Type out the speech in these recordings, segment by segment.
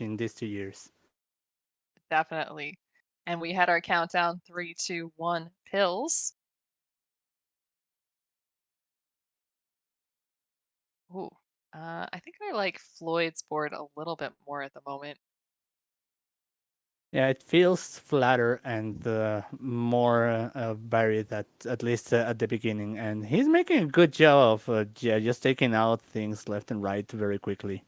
in these 2 years. Definitely. And we had our countdown 3, 2, 1, pills. Ooh. I think I like Floyd's board a little bit more at the moment. Yeah, it feels flatter and more varied at least at the beginning, and he's making a good job of yeah, just taking out things left and right very quickly.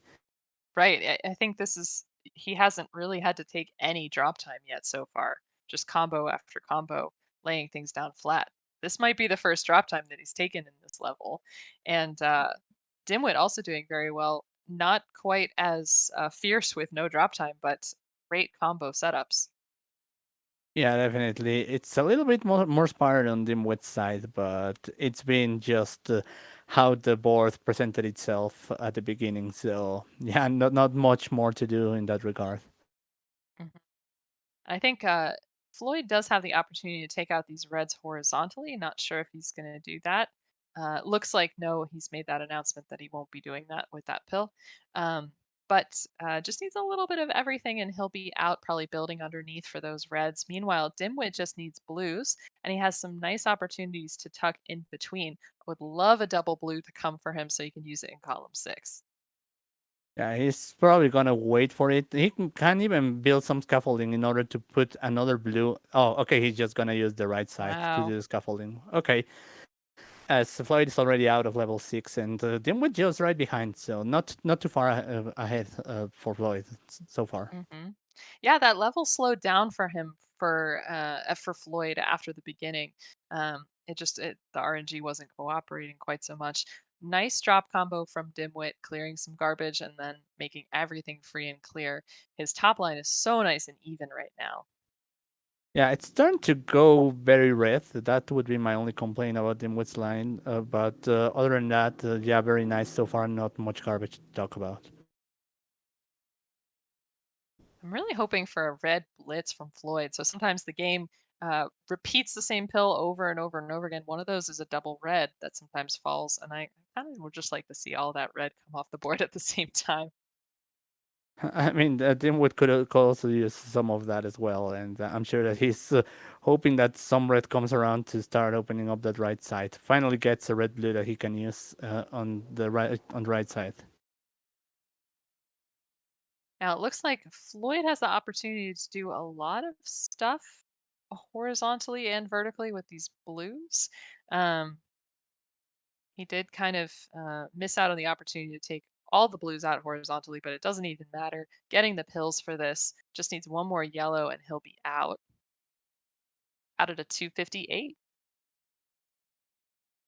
Right. I think this is he hasn't really had to take any drop time yet so far. Just combo after combo, laying things down flat. This might be the first drop time that he's taken in this level. And Dimwit also doing very well. Not quite as fierce with no drop time, but great combo setups. Yeah, definitely. It's a little bit more sparred on the wet side, but it's been just how the board presented itself at the beginning. So yeah, not much more to do in that regard. Mhm. I think Floyd does have the opportunity to take out these reds horizontally. Not sure if he's going to do that. Looks like no, he's made that announcement that he won't be doing that with that pill. Um, but just needs a little bit of everything, and he'll be out probably building underneath for those reds. Meanwhile, Dimwit just needs blues, and he has some nice opportunities to tuck in between. Would love a double blue to come for him so he can use it in column 6. Yeah, he's probably gonna wait for it. He can even build some scaffolding in order to put another blue. Oh, okay, he's just gonna use the right side to Wow. do the scaffolding. Okay, as Floyd is already out of level 6, and Dimwit just right behind, so not too far ahead for Floyd so far. Mhm. Yeah, that level slowed down for him for Floyd after the beginning. The RNG wasn't cooperating quite so much. Nice drop combo from Dimwit, clearing some garbage and then making everything free and clear. His top line is so nice and even right now. Yeah, it's starting to go very red. That would be my only complaint about Dimwit's line. But other than that, yeah, very nice so far. Not much garbage to talk about. I'm really hoping for a red blitz from Floyd. So sometimes the game repeats the same pill over and over and over again. One of those is a double red that sometimes falls, and I kind of would just like to see all that red come off the board at the same time. I mean, Dimwit could also use some of that as well, and I'm sure that he's hoping that some red comes around to start opening up that right side. Finally, gets a red blue that he can use on the right side. Now it looks like Floyd has the opportunity to do a lot of stuff horizontally and vertically with these blues. Um, he did kind of miss out on the opportunity to take all the blues out horizontally, but it doesn't even matter. Getting the pills for this just needs one more yellow and he'll be out at a 258.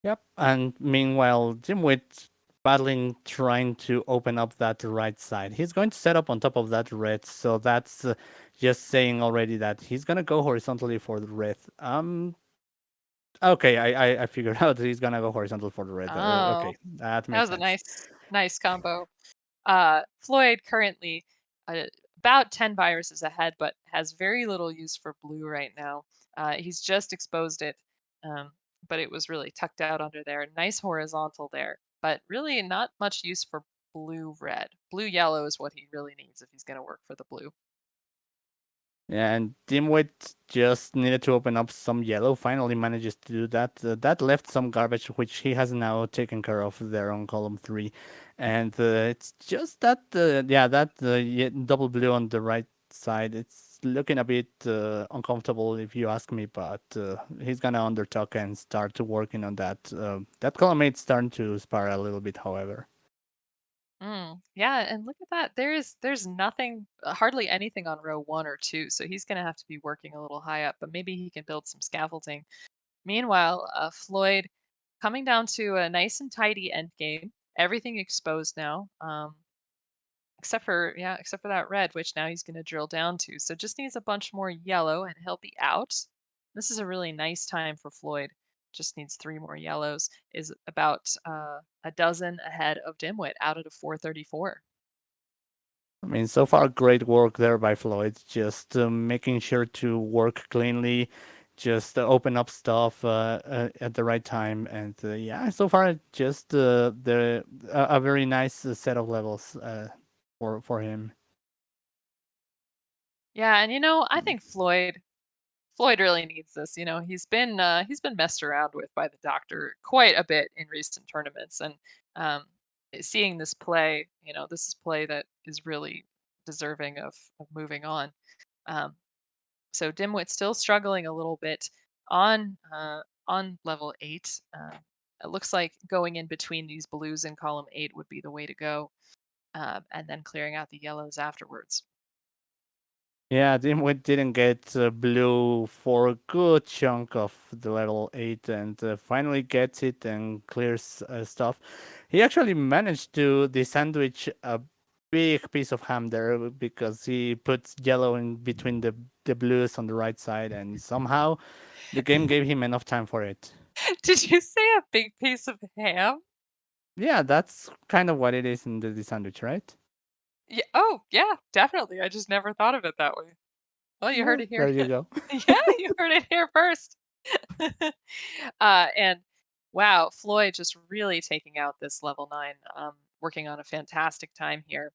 Yep. And meanwhile, Dimwit battling, trying to open up that right side. He's going to set up on top of that red, so that's just saying already that he's gonna go horizontally for the red. Okay, I figured out he's gonna go horizontal for the red. Oh, Okay, that that makes was a sense. nice combo. Floyd currently uh, about 10 viruses ahead, but has very little use for blue right now. He's just exposed it, um, but it was really tucked out under there. Nice horizontal there, but really not much use for blue red. Blue yellow is what he really needs if he's going to work for the blue. Yeah, and Dimwit just needed to open up some yellow. Finally manages to do that. That left some garbage, which he has now taken care of there on column 3. And it's just that, yeah, that double blue on the right side. It's looking a bit uncomfortable if you ask me, but he's gonna undertuck and start working on that. That column 8 starting to spiral a little bit, however. Yeah, and look at that. There's nothing, hardly anything on row 1 or 2, so he's going to have to be working a little high up, but maybe he can build some scaffolding. Meanwhile, Floyd coming down to a nice and tidy end game. Everything exposed now, except for that red, which now he's going to drill down to. So just needs a bunch more yellow, and he'll be out. This is a really nice time for Floyd. Just needs 3 more yellows. Is about a dozen ahead of Dimwit, out at a 434. I mean, so far, great work there by Floyd. Just making sure to work cleanly, just open up stuff at the right time, and yeah, so far, just a very nice set of levels for him. Yeah, and I think Floyd really needs this. He's been messed around with by the doctor quite a bit in recent tournaments, and um, seeing this play, this is play that is really deserving of moving on. Um, so Dimwit's still struggling a little bit on level 8. It looks like going in between these blues in column 8 would be the way to go, and then clearing out the yellows afterwards. Yeah, Dimwit didn't get blue for a good chunk of the level 8 and finally gets it and clears stuff. He actually managed to sandwich a big piece of ham there because he puts yellow in between the blues on the right side and somehow the game gave him enough time for it. Did you say a big piece of ham? Yeah, that's kind of what it is in the sandwich, right? Yeah. Oh, yeah, definitely. I just never thought of it that way. Well, you heard Well, it here. there you go. Yeah, you heard it here first. And wow, Floyd just really taking out this level 9, working on a fantastic time here.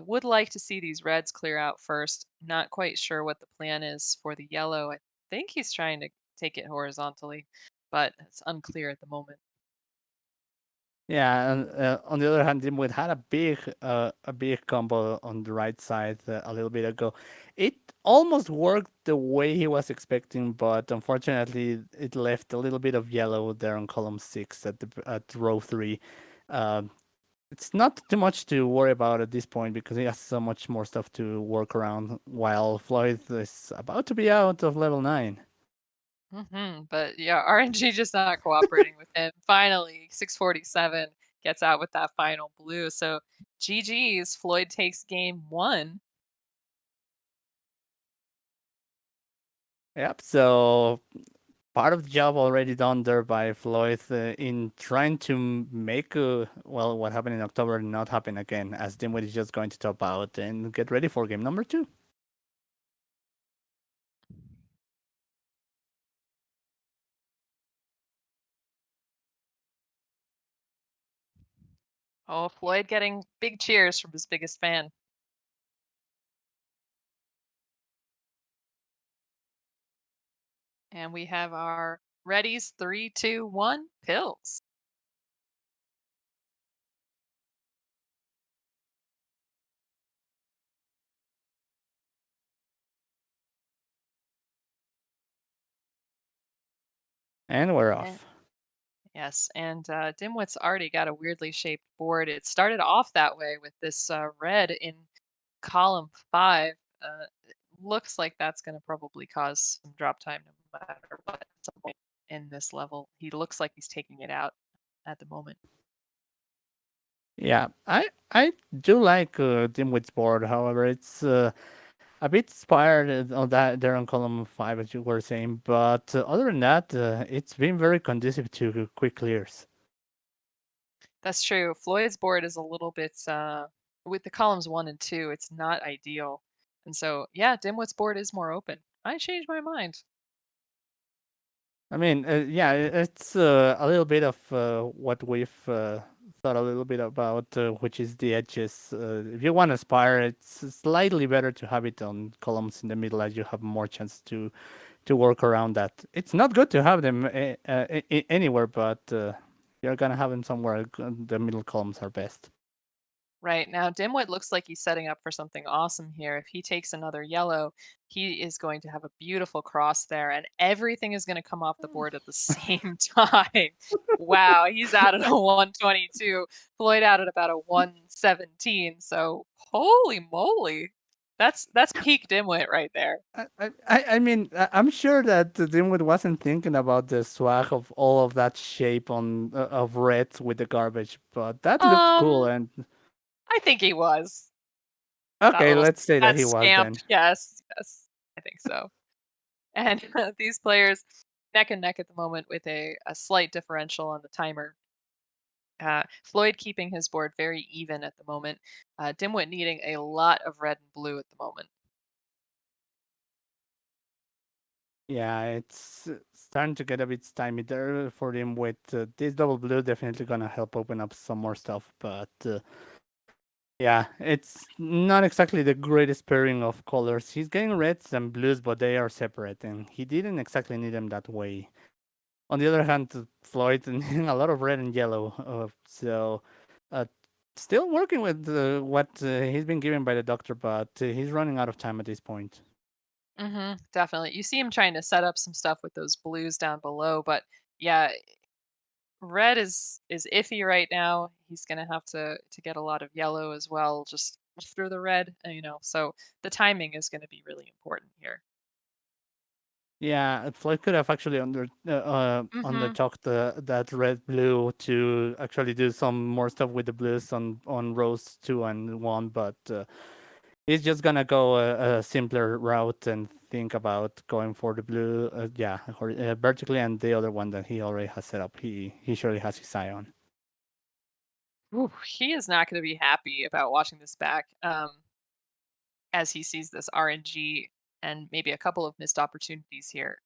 Would like to see these reds clear out first. Not quite sure what the plan is for the yellow. I think he's trying to take it horizontally, but it's unclear at the moment. Yeah, and on the other hand, Dimwit had a big combo on the right side a little bit ago. It almost worked the way he was expecting, but unfortunately, it left a little bit of yellow there on column 6 at row 3. Um, it's not too much to worry about at this point because he has so much more stuff to work around. While Floyd is about to be out of level 9. But yeah, RNG just not cooperating with him. Finally, 647 gets out with that final blue. So GG's, Floyd takes game 1. Yep. So part of the job already done there by Floyd in trying to make well what happened in October not happen again, as Dimwit is just going to top out and get ready for game number 2. Oh, Floyd getting big cheers from his biggest fan. And we have our readies 3, 2, 1, pills. And we're And off. yes, and Dimwit's already got a weirdly shaped board. It started off that way with this red in column 5. Looks like that's going to probably cause some drop time no matter what at some point in this level. He looks like he's taking it out at the moment. Yeah, I do like Dimwit's board. However, it's a bit inspired on that there on column 5 as you were saying, but other than that, it's been very conducive to quick clears. That's true. Floyd's board is a little bit with the columns 1 and 2, it's not ideal. And so, yeah, Dimwit's board is more open. I changed my mind. I mean, yeah, it's a little bit of what we've thought a little bit about, which is the edges. If you want to spire, it's slightly better to have it on columns in the middle, as you have more chance to work around that. It's not good to have them anywhere, but you're gonna have them somewhere. The middle columns are best. Right. Now, Dimwit looks like he's setting up for something awesome here. If he takes another yellow, he is going to have a beautiful cross there, and everything is going to come off the board at the same time. Wow, he's out at a 122. Floyd out at about a 117. So, holy moly. That's peak Dimwit right there. I mean, I'm sure that Dimwit wasn't thinking about the swag of all of that shape on of red with the garbage, but that looked cool. Um, And I think he was. That okay, little let's say that that he was scamp. then. Yes, yes. I think so. And these players neck and neck at the moment with a slight differential on the timer. Floyd keeping his board very even at the moment. Dimwit needing a lot of red and blue at the moment. Yeah, it's starting to get a bit stymied there for him with this double blue. Definitely gonna help open up some more stuff, but Yeah, it's not exactly the greatest pairing of colors. He's getting reds and blues, but they are separate, and he didn't exactly need them that way. On the other hand, Floyd needing a lot of red and yellow, so uh, still working with what he's been given by the doctor, but he's running out of time at this point. Definitely. You see him trying to set up some stuff with those blues down below, but yeah, red is iffy right now. He's gonna have to get a lot of yellow as well, just through the red, so the timing is gonna be really important here. Yeah, Floyd could have actually Mhm. undertook that red blue to actually do some more stuff with the blues on rows 2 and 1, but he's just gonna go a simpler route and think about going for the blue, vertically, and the other one that he already has set up. He surely has his eye on. Ooh, he is not gonna be happy about watching this back, as he sees this RNG and maybe a couple of missed opportunities here,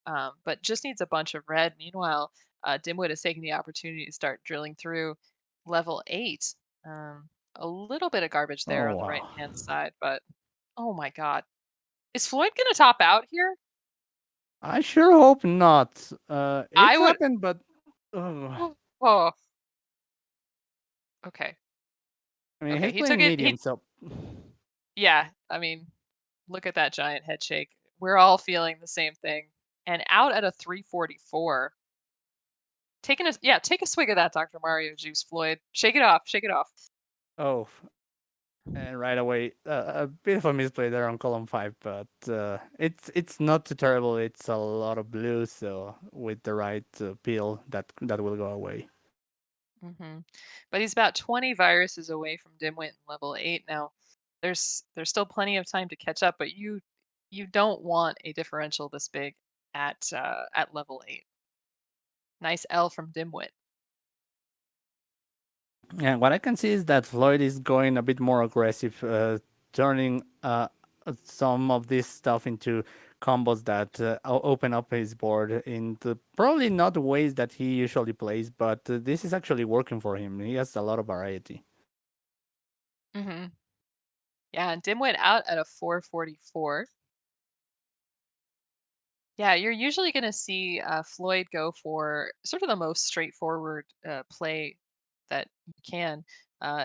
but just needs a bunch of red. Meanwhile, Dimwit is taking the opportunity to start drilling through level 8. A little bit of garbage there Oh on the wow! right-hand side, but oh my god. Is Floyd gonna top out here? I sure hope not. I It's would. happened, but uh, Oh, okay. I mean Okay, he's he took playing it. medium, so Yeah, I mean, look at that giant head shake. We're all feeling the same thing. And out at a 344. Take a swig of that Dr. Mario juice, Floyd. Shake it off, shake it off. oh, and right away a bit of a misplay there on column 5, but it's not too terrible. It's a lot of blue, so with the right peel, that will go away. hmm But he's about 20 viruses away from Dimwit in level 8 now. There's still plenty of time to catch up, but you don't want a differential this big at level 8. Nice L from Dimwit. Yeah, what I can see is that Floyd is going a bit more aggressive, turning some of this stuff into combos that open up his board in the probably not the ways that he usually plays, but this is actually working for him. He has a lot of variety. hmm Yeah, and Dimwit out at a 444. Yeah, you're usually going to see Floyd go for sort of the most straightforward play that you can.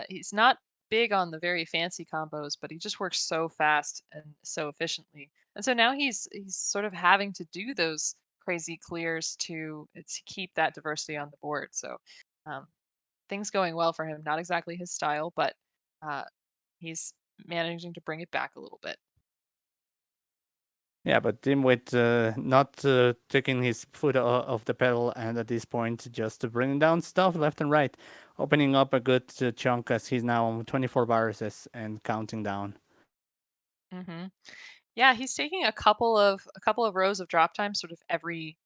He's not big on the very fancy combos, but he just works so fast and so efficiently. And so now he's sort of having to do those crazy clears to keep that diversity on the board. So um, things going well for him. Not exactly his style, but uh, he's managing to bring it back a little bit. Yeah, but Dimwit not taking his foot off the pedal, and at this point just bringing down stuff left and right, opening up a good chunk as he's now on 24 viruses and counting down. hmm Yeah, he's taking a couple of rows of drop time, sort of every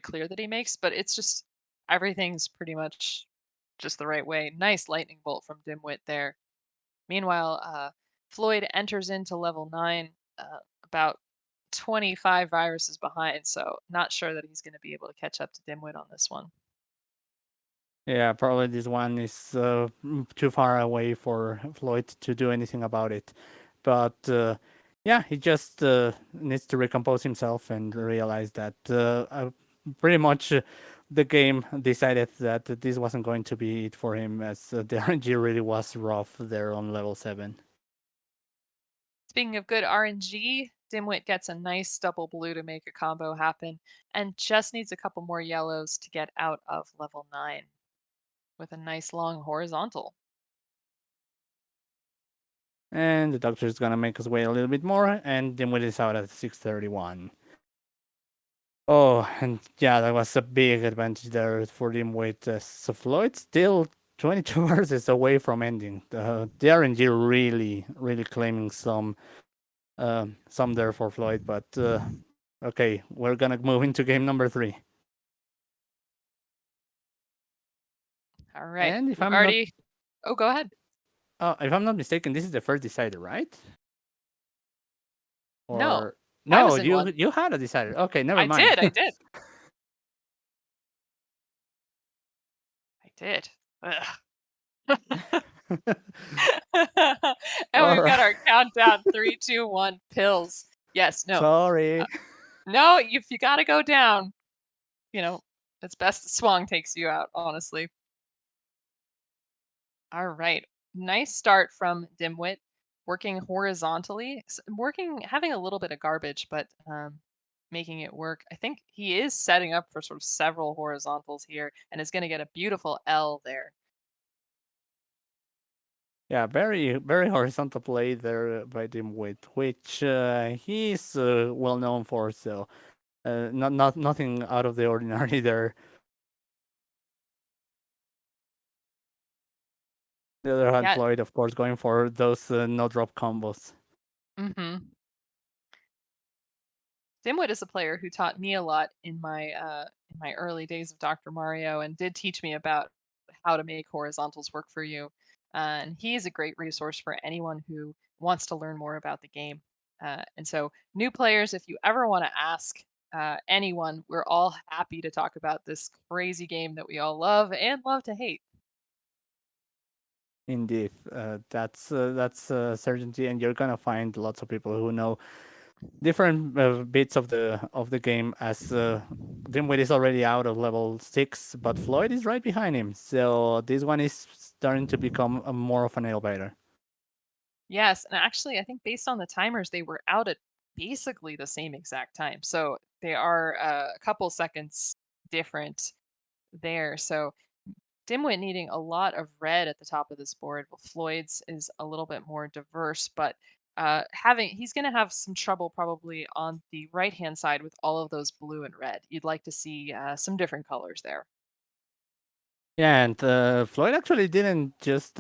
clear that he makes, but it's just everything's pretty much just the right way. Nice lightning bolt from Dimwit there. Meanwhile, Floyd enters into level 9 about 25 viruses behind, so not sure that he's going to be able to catch up to Dimwit on this one. Yeah, probably this one is too far away for Floyd to do anything about it. But yeah, he just needs to recompose himself and realize that pretty much the game decided that this wasn't going to be it for him, as the RNG really was rough there on level 7. Speaking of good RNG, Dimwit gets a nice double blue to make a combo happen and just needs a couple more yellows to get out of level 9 with a nice long horizontal. And the doctor is gonna make us wait a little bit more, and then is out at 631. Oh, and yeah, that was a big advantage there for him with so Floyd still 22 verses away from ending. The RNG really, really claiming some there for Floyd, but okay, we're gonna move into game number 3. All right. And We've already. Oh, go ahead. if I'm not mistaken, this is the first decider, right? No, Or I no, was in you one. you had a decider. Okay, never I mind. did. I did. I did. Ugh. And All we've got right. our countdown, 3, 2, 1, pills. Yes, no. Sorry. No, if you gotta go down, you know, it's best the swung takes you out, honestly. All right. Nice start from Dimwit, working horizontally, working, having a little bit of garbage, but making it work. I think he is setting up for sort of several horizontals here and is going to get a beautiful L there. Yeah, very horizontal play there by Dmwit, which he's well known for. So nothing out of the ordinary there. The other hand, Yeah. Floyd, of course, going for those no drop combos. Hmm. Dimwit is a player who taught me a lot in my early days of Dr. Mario and did teach me about how to make horizontals work for you. And he is a great resource for anyone who wants to learn more about the game. And so, new players, if you ever want to ask anyone, we're all happy to talk about this crazy game that we all love and love to hate. Indeed, that's certainty, and you're gonna find lots of people who know different bits of the game. As Dimwit is already out of level 6, but Floyd is right behind him. So this one is starting to become a more of a nail biter. Yes, and actually, I think based on the timers, they were out at basically the same exact time. So they are a couple seconds different there. So Dimwit needing a lot of red at the top of this board, while Floyd's is a little bit more diverse, but having he's going to have some trouble probably on the right hand side with all of those blue and red. You'd like to see some different colors there. Yeah, and Floyd actually didn't just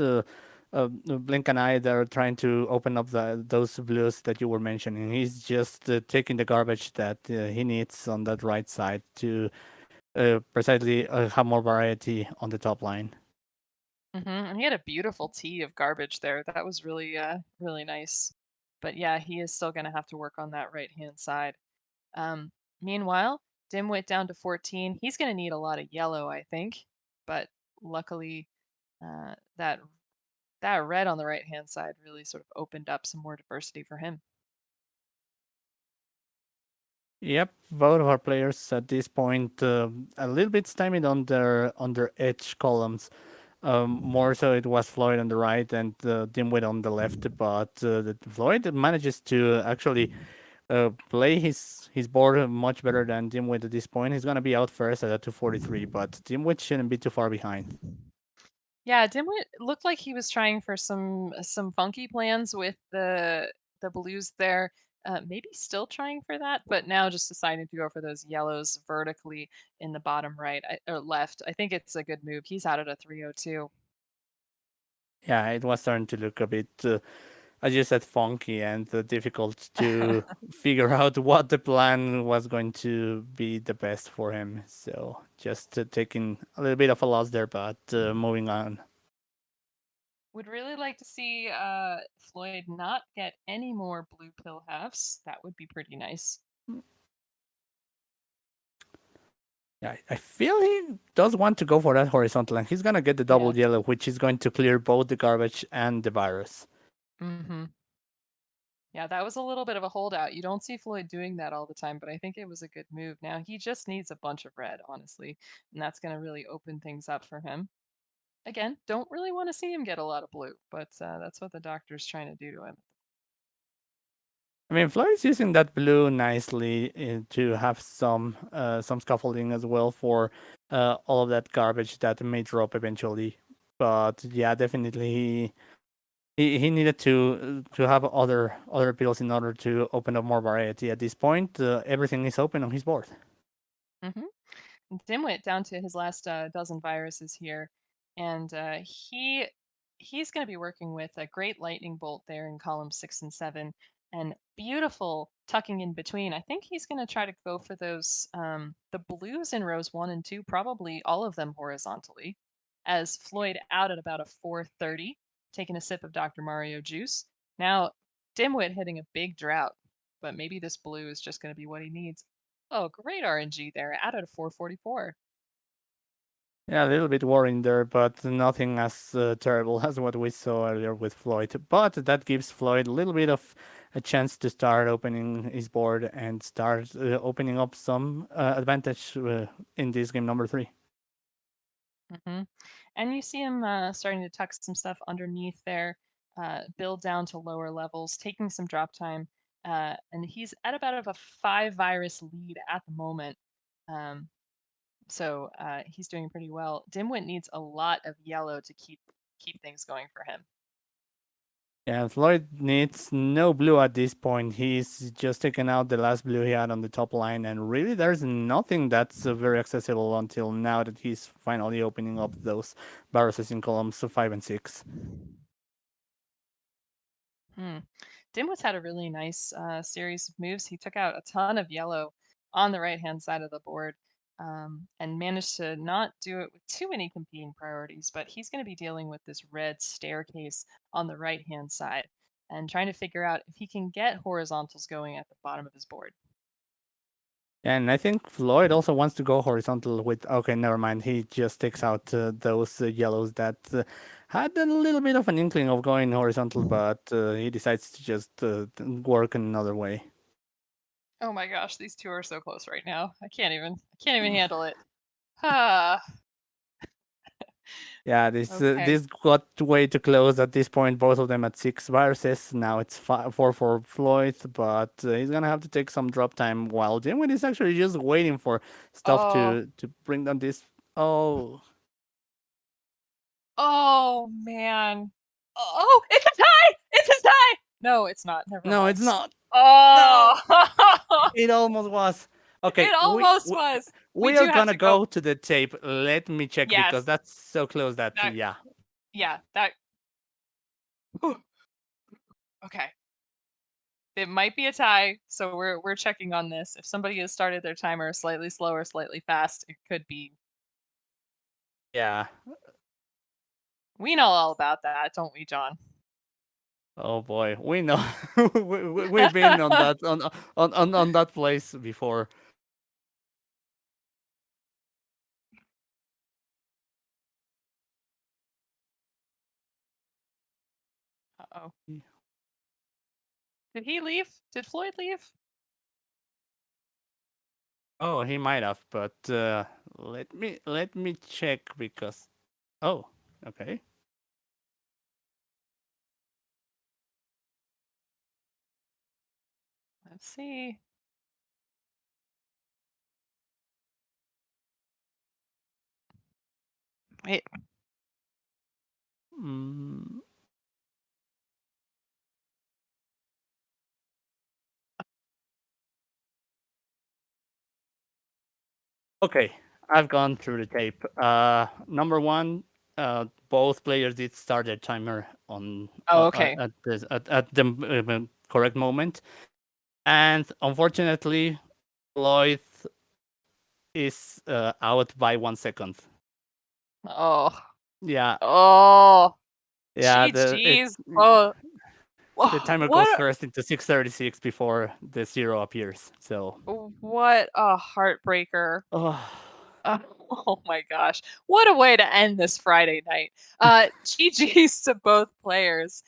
blink an eye there trying to open up those blues that you were mentioning. He's just taking the garbage that he needs on that right side to precisely have more variety on the top line. And he had a beautiful tea of garbage there. That was really, really nice. But yeah, he is still going to have to work on that right hand side. Um, Meanwhile, Dimwit down to 14. He's going to need a lot of yellow, I think. But luckily, that red on the right hand side really sort of opened up some more diversity for him. Yep, both of our players at this point a little bit stymied on their edge columns. More so, it was Floyd on the right and Dimwit on the left. But Floyd manages to actually play his board much better than Dimwit at this point. He's gonna be out first at a 243, but Dimwit shouldn't be too far behind. Yeah, Dimwit looked like he was trying for some funky plans with the blues there. Maybe still trying for that, but now just deciding to go for those yellows vertically in the bottom right or left. I think it's a good move. He's out at a 302. Yeah, it was starting to look a bit, as you said, funky and difficult to figure out what the plan was going to be the best for him. So just taking a little bit of a loss there, but moving on. Would really like to see Floyd not get any more blue pill halves. That would be pretty nice. Yeah, I feel he does want to go for that horizontal, and he's gonna get the Yeah. double yellow, which is going to clear both the garbage and the virus. Hmm. Yeah, that was a little bit of a holdout. You don't see Floyd doing that all the time, but I think it was a good move. Now he just needs a bunch of red, honestly, and that's going to really open things up for him. Again, don't really want to see him get a lot of blue, but that's what the doctor's trying to do to him. I mean, Fleur is using that blue nicely to have some scaffolding as well for all of that garbage that may drop eventually. But yeah, definitely he needed to have other pills in order to open up more variety. At this point, everything is open on his board. Hmm. Dimwit down to his last dozen viruses here, and he's going to be working with a great lightning bolt there in column 6 and 7, and beautiful tucking in between. I think he's going to try to go for those the blues in rows 1 and 2, probably all of them horizontally. As Floyd out at about a 430, taking a sip of Dr. Mario juice. Now Dimwit hitting a big drought, but maybe this blue is just going to be what he needs. Oh, great RNG there. Out at a 444. Yeah, a little bit worrying there, but nothing as terrible as what we saw earlier with Floyd. But that gives Floyd a little bit of a chance to start opening his board and start opening up some advantage in this game number three. hmm And you see him starting to tuck some stuff underneath there, build down to lower levels, taking some drop time. And he's at about of a 5 virus lead at the moment. Um, so he's doing pretty well. Dimwit needs a lot of yellow to keep things going for him. Yeah, Floyd needs no blue at this point. He's just taken out the last blue he had on the top line, and really, there's nothing that's very accessible until now that he's finally opening up those barrels in columns 5 and 6. Hmm. Dimwit's had a really nice series of moves. He took out a ton of yellow on the right hand side of the board, and managed to not do it with too many competing priorities. But he's going to be dealing with this red staircase on the right hand side and trying to figure out if he can get horizontals going at the bottom of his board. And I think Floyd also wants to go horizontal with. Okay, never mind. He just takes out those yellows that had a little bit of an inkling of going horizontal, but he decides to just work another way. Oh my gosh, these two are so close right now. I can't even handle it. Ah, Yeah, okay. this got way too close at this point. Both of them at 6 viruses. Now it's 4 for Floyd, but he's gonna have to take some drop time. While Dmwit is actually just waiting for stuff Oh, to bring down this. Oh, oh man. Oh, it's a tie! It's a tie! No, it's not. Never no, it's mind. not. No, Oh, it almost was. Okay, it almost was. We we are do have gonna to go. go to the tape. Let me check because Yes, that's so close that that. yeah. Yeah, that. Whew. Okay, it might be a tie, so we're checking on this. If somebody has started their timer slightly slow or slightly fast, it could be. Yeah. We know all about that, don't we, John? Oh boy, we know. We've been on that on that place before. Uh-oh. Did he leave? Did Floyd leave? Oh, he might have, but let me check because. Oh, okay. Let's see. Wait. Mm, okay, I've gone through the tape. Number one, both players did start their timer on Oh, okay. at the correct moment, and unfortunately, Lloyd is out by 1 second. Oh. Yeah, Oh. yeah. GG's. Oh. The timer goes What first into 6:36 before the zero appears. So, what a heartbreaker. oh, Oh my gosh. What a way to end this Friday night. GG's to both players.